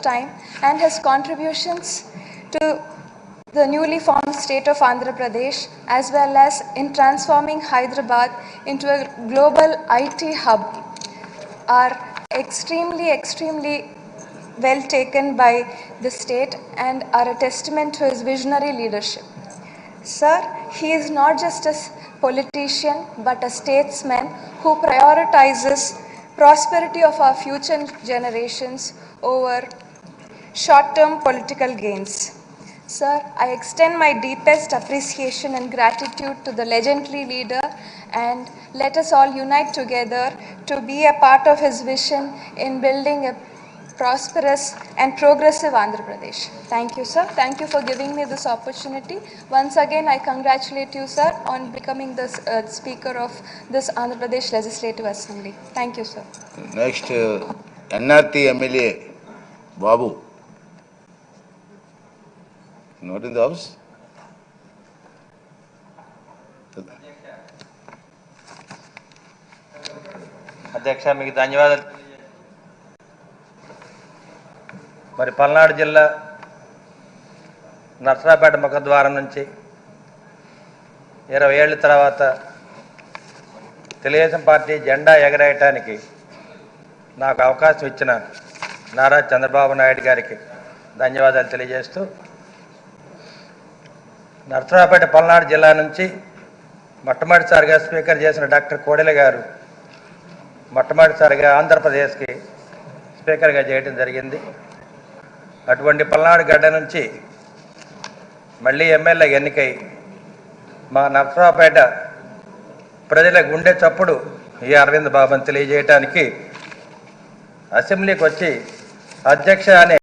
time and his contributions to the newly formed state of Andhra Pradesh, as well as in transforming Hyderabad into a global IT hub, are extremely well taken by the state and are a testament to his visionary leadership. Sir, he is not just a politician but a statesman who prioritizes prosperity of our future generations over short-term political gains. Sir, I extend my deepest appreciation and gratitude to the legendary leader, and let us all unite together to be a part of his vision in building a prosperous and progressive Andhra Pradesh. Thank you, sir. Thank you for giving me this opportunity. Once again, I congratulate you, sir, on becoming the Speaker of this Andhra Pradesh Legislative Assembly. Thank you, sir. Next, NRT MLA, Babu. Not in the house? అధ్యక్ష మీకు ధన్యవాదాలు. మరి పల్నాడు జిల్లా నర్సరాపేట ముఖద్వారం నుంచి 20 ఏళ్ళ తర్వాత Telugu Desam party జెండా ఎగరేయటానికి నాకు అవకాశం ఇచ్చిన నారా చంద్రబాబు నాయుడు గారికి ధన్యవాదాలు తెలియజేస్తూ, నర్సరాపేట పల్నాడు జిల్లా నుంచి మొట్టమొదటిసారిగా స్పీకర్ చేసిన డాక్టర్ కోడెల గారు మొట్టమొదటిసారిగా ఆంధ్రప్రదేశ్కి స్పీకర్గా చేయడం జరిగింది. అటువంటి పల్నాడు గడ్డ నుంచి మళ్ళీ ఎమ్మెల్యే ఎన్నికై మా నర్సరాపేట ప్రజల గుండె చప్పుడు ఈ అరవింద్ బాబుని తెలియజేయటానికి అసెంబ్లీకి వచ్చి అధ్యక్ష అనే